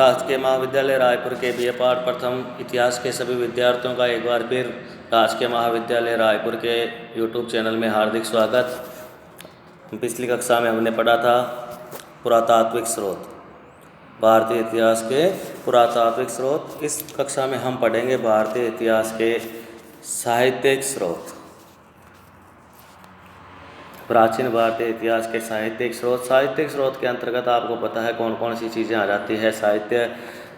राजकीय महाविद्यालय रायपुर के BA पाठ प्रथम इतिहास के सभी विद्यार्थियों का एक बार फिर राजकीय महाविद्यालय रायपुर के YouTube चैनल में हार्दिक स्वागत। पिछली कक्षा में हमने पढ़ा था पुरातात्विक स्रोत, भारतीय इतिहास के पुरातात्विक स्रोत। इस कक्षा में हम पढ़ेंगे भारतीय इतिहास के साहित्यिक स्रोत। प्राचीन भारतीय इतिहास के साहित्यिक स्रोत। साहित्यिक स्रोत के अंतर्गत आपको पता है कौन कौन सी चीज़ें आ जाती है, साहित्य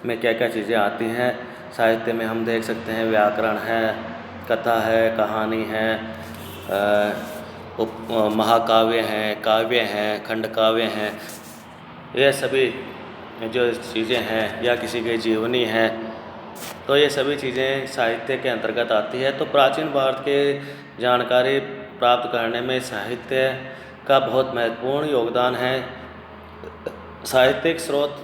में क्या क्या चीज़ें आती हैं। साहित्य में हम देख सकते हैं व्याकरण है, कथा है, कहानी है, महाकाव्य हैं, काव्य हैं, खंड काव्य हैं। ये सभी जो चीज़ें हैं या किसी की जीवनी है, तो ये सभी चीज़ें साहित्य के अंतर्गत आती है। तो प्राचीन भारत के जानकारी प्राप्त करने में साहित्य का बहुत महत्वपूर्ण योगदान है। साहित्यिक स्रोत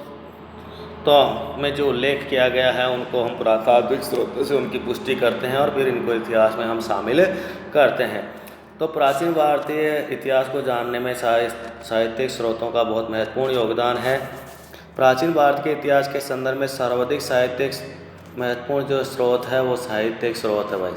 तो में जो उल्लेख किया गया है उनको हम पुरातात्विक स्रोतों से उनकी पुष्टि करते हैं और फिर इनको इतिहास में हम शामिल करते हैं। तो प्राचीन भारतीय इतिहास को जानने में साहित्यिक स्रोतों का बहुत महत्वपूर्ण योगदान है। प्राचीन भारत के इतिहास के संदर्भ में सर्वाधिक साहित्यिक महत्वपूर्ण जो स्रोत है वो साहित्यिक स्रोत है भाई,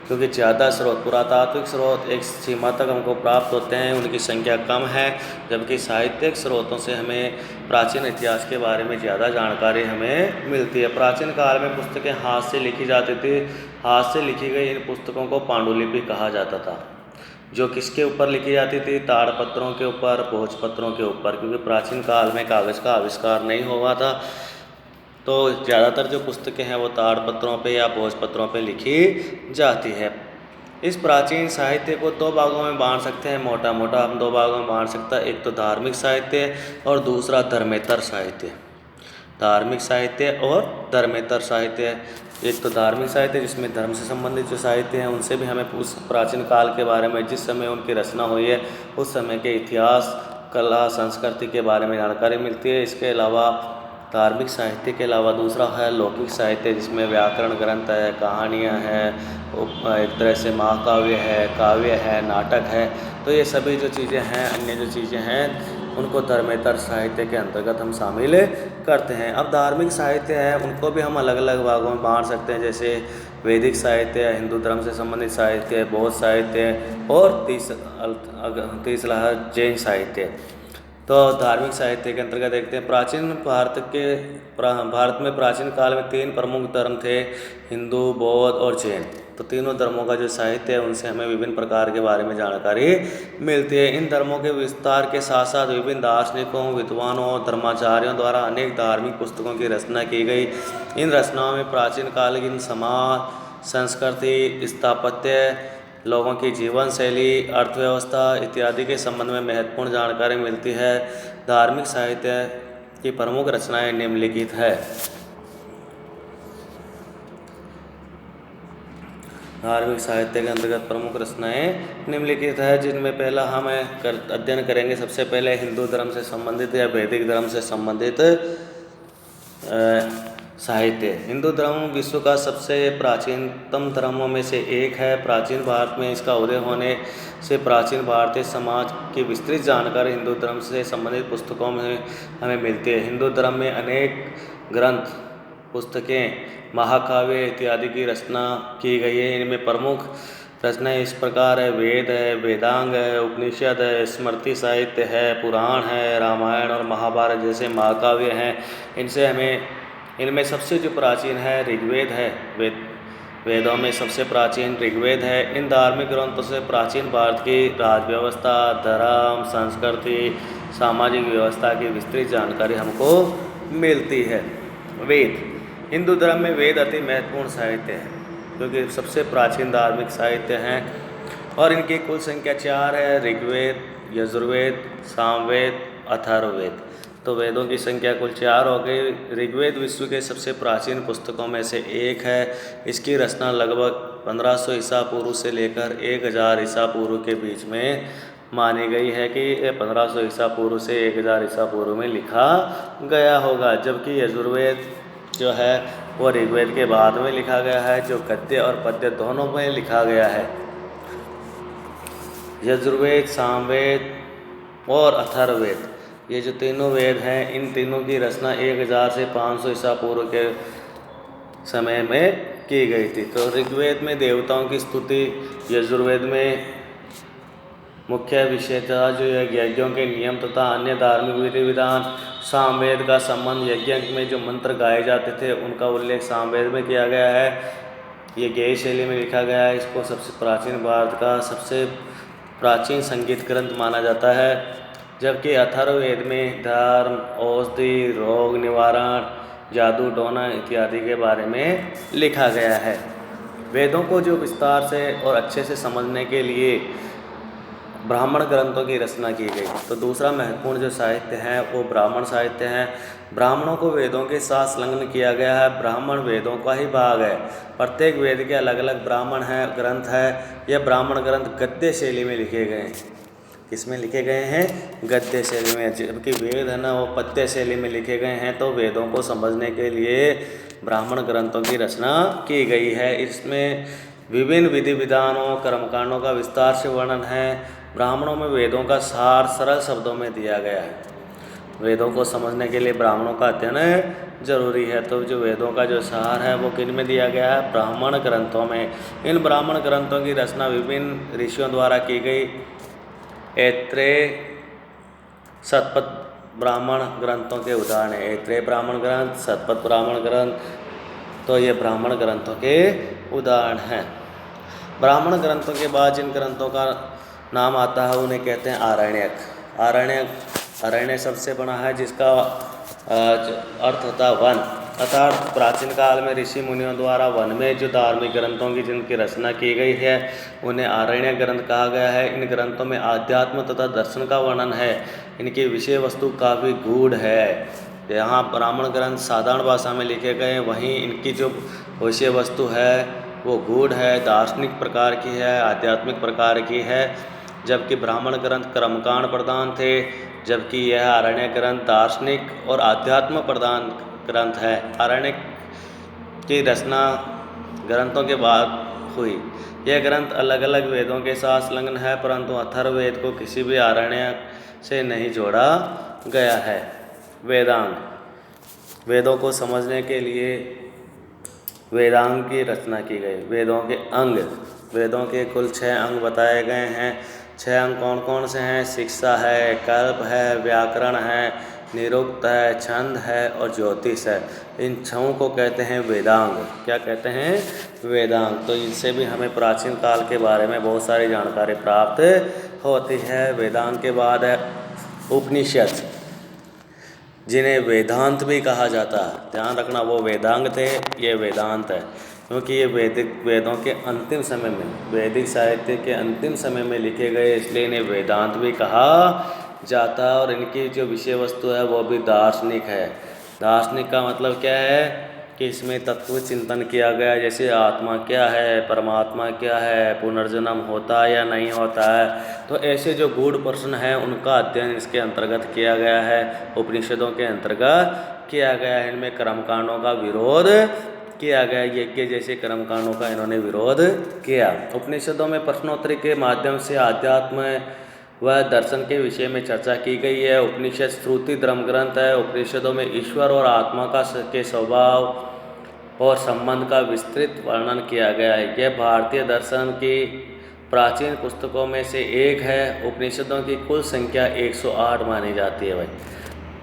क्योंकि ज़्यादा स्रोत पुरातात्विक स्रोत एक सीमा तक हमको प्राप्त होते हैं, उनकी संख्या कम है, जबकि साहित्यिक स्रोतों से हमें प्राचीन इतिहास के बारे में ज़्यादा जानकारी हमें मिलती है। प्राचीन काल में पुस्तकें हाथ से लिखी जाती थी। हाथ से लिखी गई इन पुस्तकों को पांडुलिपि कहा जाता था, जो किसके ऊपर लिखी जाती थी? ताड़पत्रों के ऊपर, भोजपत्रों के ऊपर, क्योंकि प्राचीन काल में कागज़ का आविष्कार नहीं हुआ था। तो ज़्यादातर जो पुस्तकें हैं वो ताड़पत्रों पे या भोजपत्रों पे लिखी जाती है। इस प्राचीन साहित्य को दो भागों में बांट सकते हैं, मोटा मोटा हम दो भागों में बांट सकते हैं। एक तो धार्मिक साहित्य और दूसरा धर्मेतर साहित्य। धार्मिक साहित्य और धर्मेतर साहित्य। एक तो धार्मिक साहित्य जिसमें धर्म से संबंधित जो साहित्य हैं उनसे भी हमें उस प्राचीन काल के बारे में, जिस समय उनकी रचना हुई है उस समय के इतिहास, कला, संस्कृति के बारे में जानकारी मिलती है। इसके अलावा धार्मिक साहित्य के अलावा दूसरा है लौकिक साहित्य, जिसमें व्याकरण ग्रंथ है, कहानियाँ हैं, एक तरह से महाकाव्य है, काव्य है, नाटक है। तो ये सभी जो चीज़ें हैं, अन्य जो चीज़ें हैं, उनको धर्मेतर साहित्य के अंतर्गत हम शामिल करते हैं। अब धार्मिक साहित्य है उनको भी हम अलग अलग भागों में बांट सकते हैं, जैसे वैदिक साहित्य, हिंदू धर्म से संबंधित साहित्य, बौद्ध साहित्य और तीसरा है जैन साहित्य। तो धार्मिक साहित्य के अंतर्गत देखते हैं प्राचीन भारत में प्राचीन काल में तीन प्रमुख धर्म थे, हिंदू, बौद्ध और जैन। तो तीनों धर्मों का जो साहित्य है उनसे हमें विभिन्न प्रकार के बारे में जानकारी मिलती है। इन धर्मों के विस्तार के साथ साथ विभिन्न दार्शनिकों, विद्वानों और धर्माचार्यों द्वारा अनेक धार्मिक पुस्तकों की रचना की गई। इन रचनाओं में प्राचीन कालीन समाज, संस्कृति, स्थापत्य, लोगों की जीवन शैली, अर्थव्यवस्था इत्यादि के संबंध में महत्वपूर्ण जानकारी मिलती है। धार्मिक साहित्य की प्रमुख रचनाएं निम्नलिखित है। धार्मिक साहित्य के अंतर्गत प्रमुख रचनाएं निम्नलिखित है, जिनमें पहला हम अध्ययन करेंगे सबसे पहले हिंदू धर्म से संबंधित या वैदिक धर्म से संबंधित साहित्य। हिंदू धर्म विश्व का सबसे प्राचीनतम धर्मों में से एक है। प्राचीन भारत में इसका उदय होने से प्राचीन भारतीय समाज की विस्तृत जानकारी हिंदू धर्म से संबंधित पुस्तकों में हमें मिलती है। हिंदू धर्म में अनेक ग्रंथ, पुस्तकें, महाकाव्य इत्यादि की रचना की गई है। इनमें प्रमुख रचनाएं इस प्रकार है: वेद है, वेदांग है, उपनिषद है, स्मृति साहित्य है, पुराण है, रामायण और महाभारत जैसे महाकाव्य हैं। इनमें सबसे जो प्राचीन है ऋग्वेद है। वेदों में सबसे प्राचीन ऋग्वेद है। इन धार्मिक ग्रंथों से प्राचीन भारत की राज व्यवस्था, धर्म, संस्कृति, सामाजिक व्यवस्था की विस्तृत जानकारी हमको मिलती है। वेद, हिंदू धर्म में वेद अति महत्वपूर्ण साहित्य है, क्योंकि सबसे प्राचीन धार्मिक साहित्य हैं और इनकी कुल संख्या 4 है: ऋग्वेद, यजुर्वेद, सामवेद, अथर्ववेद। तो वेदों की संख्या कुल 4 हो गई। ऋग्वेद विश्व के सबसे प्राचीन पुस्तकों में से एक है। इसकी रचना लगभग 1500 ईसा पूर्व से लेकर 1000 ईसा पूर्व के बीच में मानी गई है कि 1500 ईसा पूर्व से 1000 ईसा पूर्व में लिखा गया होगा, जबकि यजुर्वेद जो है वो ऋग्वेद के बाद में लिखा गया है, जो गद्य और पद्य दोनों में लिखा गया है। यजुर्वेद, सामवेद और अथर्ववेद ये जो तीनों वेद हैं, इन तीनों की रचना 1000 से 500 ईसा पूर्व के समय में की गई थी। तो ऋग्वेद में देवताओं की स्तुति, यजुर्वेद में मुख्य विषय था जो यज्ञों के नियम तथा अन्य धार्मिक विधि विधान, सामवेद का संबंध यज्ञ में जो मंत्र गाए जाते थे उनका उल्लेख सामवेद में किया गया है। ये गेय शैली में लिखा गया है। इसको सबसे प्राचीन भारत का सबसे प्राचीन संगीत ग्रंथ माना जाता है। जबकि अथर्ववेद में धर्म, औषधि, रोग निवारण, जादू टोना इत्यादि के बारे में लिखा गया है। वेदों को जो विस्तार से और अच्छे से समझने के लिए ब्राह्मण ग्रंथों की रचना की गई। तो दूसरा महत्वपूर्ण जो साहित्य है वो ब्राह्मण साहित्य है। ब्राह्मणों को वेदों के साथ संलग्न किया गया है। ब्राह्मण वेदों का ही भाग है। प्रत्येक वेद के अलग अलग ब्राह्मण है, ग्रंथ है। यह ब्राह्मण ग्रंथ गद्य शैली में लिखे गए हैं। किसमें लिखे गए हैं? गद्य शैली में। जबकि वेद है ना वो पद्य शैली में लिखे गए हैं। तो वेदों को समझने के लिए ब्राह्मण ग्रंथों की रचना की गई है। इसमें विभिन्न विधि विधानों, कर्मकांडों का विस्तार से वर्णन है। ब्राह्मणों में वेदों का सार सरल शब्दों में दिया गया है। वेदों को समझने के लिए ब्राह्मणों का अध्ययन जरूरी है। तो जो वेदों का जो सार है वो किन में दिया गया है? ब्राह्मण ग्रंथों में। इन ब्राह्मण ग्रंथों की रचना विभिन्न ऋषियों द्वारा की गई। ऐत्रेय, शतपथ ब्राह्मण ग्रंथों के उदाहरण है। ऐत्रेय ब्राह्मण ग्रंथ, शतपथ ब्राह्मण ग्रंथ। तो ये ब्राह्मण ग्रंथों के उदाहरण हैं। ब्राह्मण ग्रंथों के बाद जिन ग्रंथों का नाम आता है उन्हें कहते हैं आरण्यक। अरण्य शब्द से बना है जिसका अर्थ होता है वन। अर्थात प्राचीन काल में ऋषि मुनियों द्वारा वन में जो धार्मिक ग्रंथों की जिनकी रचना की गई है उन्हें आरण्य ग्रंथ कहा गया है। इन ग्रंथों में आध्यात्म तथा दर्शन का वर्णन है। इनकी विषय वस्तु काफ़ी गूढ़ है। यहाँ ब्राह्मण ग्रंथ साधारण भाषा में लिखे गए हैं, वहीं इनकी जो विषय वस्तु है वो गूढ़ है, दार्शनिक प्रकार की है, आध्यात्मिक प्रकार की है। जबकि ब्राह्मण ग्रंथ कर्मकांड प्रधान थे, जबकि यह आरण्य ग्रंथ दार्शनिक और आध्यात्म प्रधान ग्रंथ है। आरण्य की रचना ग्रंथों के बाद हुई। यह ग्रंथ अलग अलग वेदों के साथ संलग्न है, परंतु अथर्ववेद को किसी भी आरण्य से नहीं जोड़ा गया है। वेदांग, वेदों को समझने के लिए वेदांग की रचना की गई। वेदों के अंग, वेदों के कुल 6 अंग बताए गए हैं। 6 अंग कौन कौन से हैं? शिक्षा है, कल्प है, व्याकरण है, निरुक्त है, छंद है और ज्योतिष है। इन 6 को कहते हैं वेदांग। क्या कहते हैं? वेदांग। तो इनसे भी हमें प्राचीन काल के बारे में बहुत सारी जानकारी प्राप्त होती है। वेदांग के बाद है उपनिषद, जिन्हें वेदांत भी कहा जाता है। ध्यान रखना, वो वेदांग थे, ये वेदांत है। क्योंकि ये वेदों के अंतिम समय में, वैदिक साहित्य के अंतिम समय में लिखे गए, इसलिए इन्हें वेदांत भी कहा जाता है। और इनकी जो विषय वस्तु है वो भी दार्शनिक है। दार्शनिक का मतलब क्या है कि इसमें तत्व चिंतन किया गया, जैसे आत्मा क्या है, परमात्मा क्या है, पुनर्जन्म होता है या नहीं होता है। तो ऐसे जो गूढ़ प्रश्न हैं उनका अध्ययन इसके अंतर्गत किया गया है, उपनिषदों के अंतर्गत किया गया है। इनमें कर्मकांडों का विरोध किया गया, यज्ञ जैसे कर्मकांडों का इन्होंने विरोध किया। उपनिषदों में प्रश्नोत्तरी के माध्यम से आध्यात्म वह दर्शन के विषय में चर्चा की गई है। उपनिषद श्रुति धर्म ग्रंथ है। उपनिषदों में ईश्वर और आत्मा के स्वभाव और संबंध का विस्तृत वर्णन किया गया है। यह भारतीय दर्शन की प्राचीन पुस्तकों में से एक है। उपनिषदों की कुल संख्या 108 मानी जाती है भाई।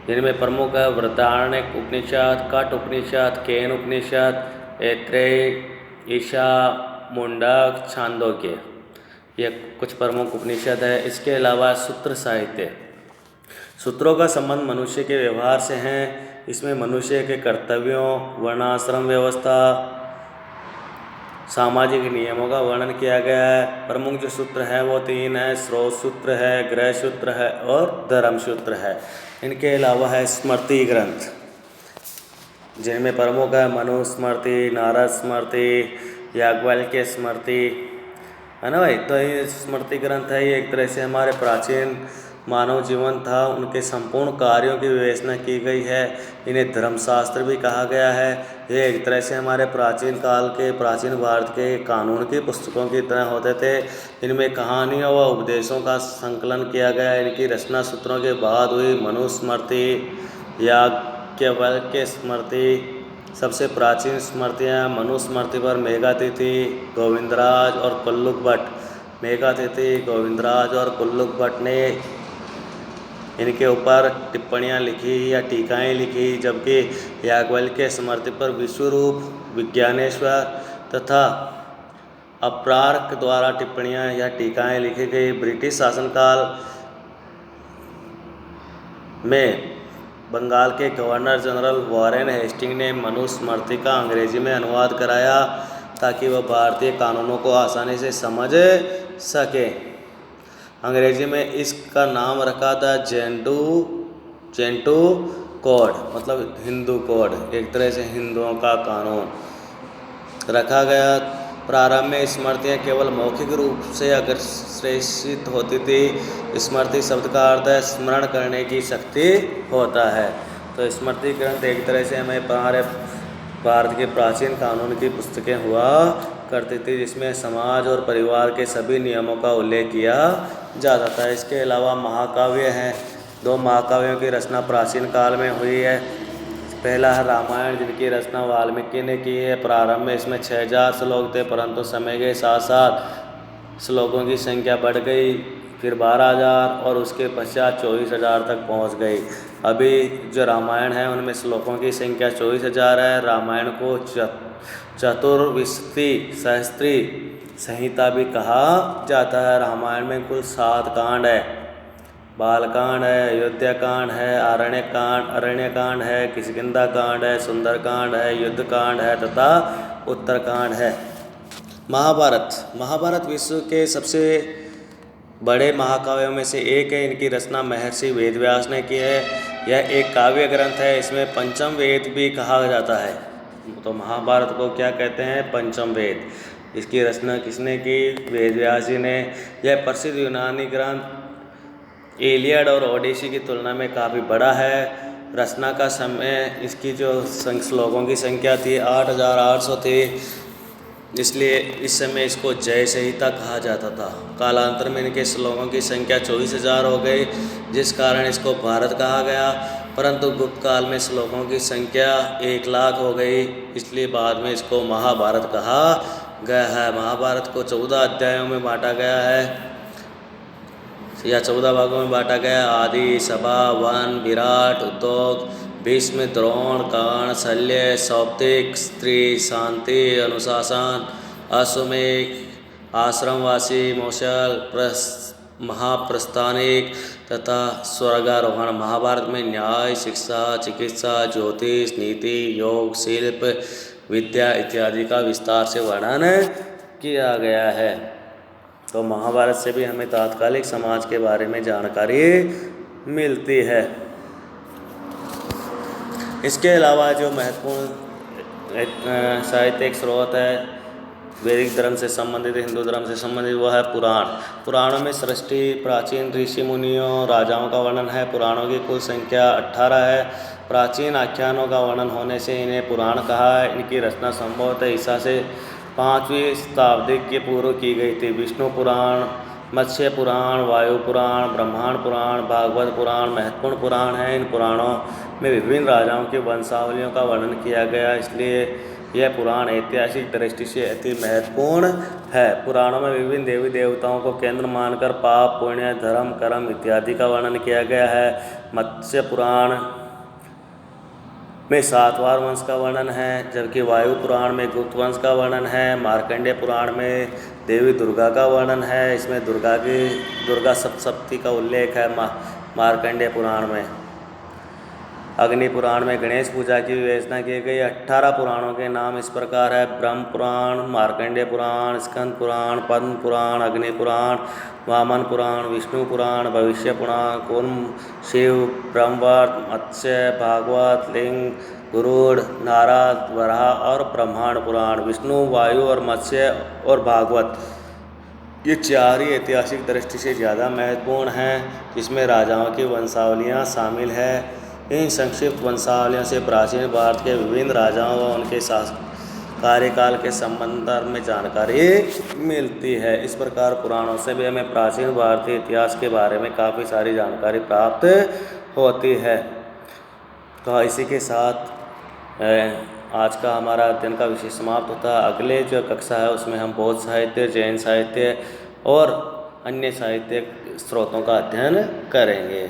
जिनमें प्रमुख है बृहदारण्यक उपनिषद, कठ उपनिषद, केन उपनिषद, ऐत्रेय, ईशा, मुंडक, छांदोग्य। ये कुछ प्रमुख उपनिषद है। इसके अलावा सूत्र साहित्य, सूत्रों का संबंध मनुष्य के व्यवहार से हैं। इसमें मनुष्य के कर्तव्यों, वर्णाश्रम व्यवस्था, सामाजिक नियमों का वर्णन किया गया है। प्रमुख जो सूत्र है वो 3 है, स्रोत सूत्र है, गृह सूत्र है और धर्म सूत्र है। इनके अलावा है स्मृति ग्रंथ, जिनमें प्रमुख है मनुस्मृति, नारद स्मृति, याज्ञवल्क्य स्मृति, है ना भाई। तो ये स्मृति ग्रंथ है, ये एक तरह से हमारे प्राचीन मानव जीवन था, उनके संपूर्ण कार्यों की विवेचना की गई है। इन्हें धर्मशास्त्र भी कहा गया है। ये एक तरह से हमारे प्राचीन काल के, प्राचीन भारत के कानून की पुस्तकों की तरह होते थे। इनमें कहानियों व उपदेशों का संकलन किया गया है। इनकी रचना सूत्रों के बाद हुई। मनुस्मृति, याज्ञवल्क्य स्मृति, सबसे प्राचीन स्मृतियाँ मनुस्मृति पर मेघातिथि, गोविंदराज और कुल्लुक भट्ट, मेघातिथि, गोविंदराज और कुल्लुक भट्ट ने इनके ऊपर टिप्पणियाँ लिखी या टीकाएँ लिखी, जबकि याज्ञवल्क्य स्मृति पर विश्वरूप, विज्ञानेश्वर तथा अप्रार्क द्वारा टिप्पणियाँ या टीकाएँ लिखी गई। ब्रिटिश शासनकाल में बंगाल के गवर्नर जनरल वॉरेन हेस्टिंग ने मनुस्मृति का अंग्रेजी में अनुवाद कराया ताकि वह भारतीय कानूनों को आसानी से समझ सके। अंग्रेजी में इसका नाम रखा था जेंटू कोड, मतलब हिंदू कोड, एक तरह से हिंदुओं का कानून रखा गया। प्रारंभ में स्मृतियाँ केवल मौखिक रूप से अग्रेषित होती थी। स्मृति शब्द का अर्थ है स्मरण करने की शक्ति होता है। तो स्मृति ग्रंथ एक तरह से हमें हमारे भारत के प्राचीन कानून की पुस्तकें हुआ करती थी, जिसमें समाज और परिवार के सभी नियमों का उल्लेख किया जाता था। इसके अलावा महाकाव्य हैं। 2 महाकाव्यों की रचना प्राचीन काल में हुई है। पहला है रामायण, जिनकी रचना वाल्मीकि ने की है। प्रारंभ में इसमें 6000 श्लोक थे, परंतु समय के साथ साथ श्लोकों की संख्या बढ़ गई, फिर 12000 और उसके पश्चात 24000 तक पहुंच गई। अभी जो रामायण है उनमें श्लोकों की संख्या 24000 है। रामायण को चतुर्विंशति सहस्त्री संहिता भी कहा जाता है। रामायण में कुल 7 कांड है। बालकांड है, अयोध्याकांड है, अरण्यकांड है, किष्किंधा कांड है, सुंदरकांड है, युद्धकांड है तथा उत्तरकांड है। महाभारत विश्व के सबसे बड़े महाकाव्यों में से एक है। इनकी रचना महर्षि वेदव्यास ने की है। यह एक काव्य ग्रंथ है। इसमें पंचम वेद भी कहा जाता है। तो महाभारत को क्या कहते हैं? पंचम वेद। इसकी रचना किसने की? वेदव्यास जी ने। यह प्रसिद्ध यूनानी ग्रंथ इलियड और ओडिसी की तुलना में काफ़ी बड़ा है। रचना का समय, इसकी जो श्लोकों की संख्या थी 8800 थी, इसलिए इस समय इसको जय संहिता कहा जाता था। कालांतर में इनके श्लोकों की संख्या 24000 हो गई, जिस कारण इसको भारत कहा गया। परंतु गुप्त काल में श्लोकों की संख्या 1 लाख हो गई, इसलिए बाद में इसको महाभारत कहा गया है। महाभारत को 14 अध्यायों में बांटा गया है या 14 भागों में बांटा गया। आदि, सभा, वन, विराट, उद्योग, भीष्म, द्रोण, कर्ण, शल्य, सौप्तिक, स्त्री, शांति, अनुशासन, अश्वमेध, आश्रमवासी, मौसल, महाप्रस्थानिक तथा स्वर्गारोहण। महाभारत में न्याय, शिक्षा, चिकित्सा, ज्योतिष, नीति, योग, शिल्प, विद्या इत्यादि का विस्तार से वर्णन किया गया है। तो महाभारत से भी हमें तात्कालिक समाज के बारे में जानकारी मिलती है। इसके अलावा जो महत्वपूर्ण साहित्यिक स्रोत है वैदिक धर्म से संबंधित, हिंदू धर्म से संबंधित, वह है पुराण। पुराणों में सृष्टि, प्राचीन ऋषि मुनियों, राजाओं का वर्णन है। पुराणों की कुल संख्या 18 है। प्राचीन आख्यानों का वर्णन होने से इन्हें पुराण कहा है। इनकी रचना संभवतः ईसा से 5वीं शताब्दी के पूर्व की गई थी। विष्णु पुराण, मत्स्य पुराण, वायु पुराण, ब्रह्मांड पुराण, भागवत पुराण महत्वपूर्ण पुराण हैं। इन पुराणों में विभिन्न राजाओं की वंशावलियों का वर्णन किया गया, इसलिए यह पुराण ऐतिहासिक दृष्टि से अति महत्वपूर्ण है। पुराणों में विभिन्न देवी देवताओं को केंद्र मानकर पाप, पुण्य, धर्म, कर्म इत्यादि का वर्णन किया गया है। मत्स्य पुराण में सातवाहन वंश का वर्णन है, जबकि वायु पुराण में गुप्त वंश का वर्णन है। मार्कंडेय पुराण में देवी दुर्गा का वर्णन है। इसमें दुर्गा सप्तशती का उल्लेख है मार्कंडेय पुराण में। अग्नि पुराण में गणेश पूजा की विवेचना की गई। 18 पुराणों के नाम इस प्रकार है: ब्रह्म पुराण, मार्कंडेय पुराण, स्कंद पुराण, पद्म पुराण, अग्नि पुराण, वामन पुराण, विष्णु पुराण, भविष्य पुराण, कूर्म, शिव, ब्रह्मवर्त, मत्स्य, भागवत, लिंग, गरुड़, नारद, वराह और ब्रह्मांड पुराण। विष्णु, वायु और मत्स्य और भागवत ये चार ही ऐतिहासिक दृष्टि से ज़्यादा महत्वपूर्ण हैं, जिसमें राजाओं की वंशावलियाँ शामिल है। इन संक्षिप्त वंशावलियों से प्राचीन भारत के विभिन्न राजाओं व उनके कार्यकाल के संबंध में जानकारी मिलती है। इस प्रकार पुराणों से भी हमें प्राचीन भारतीय इतिहास के बारे में काफ़ी सारी जानकारी प्राप्त होती है। तो इसी के साथ आज का हमारा अध्ययन का विषय समाप्त होता है। अगले जो कक्षा है उसमें हम बौद्ध साहित्य, जैन साहित्य और अन्य साहित्यिक स्रोतों का अध्ययन करेंगे।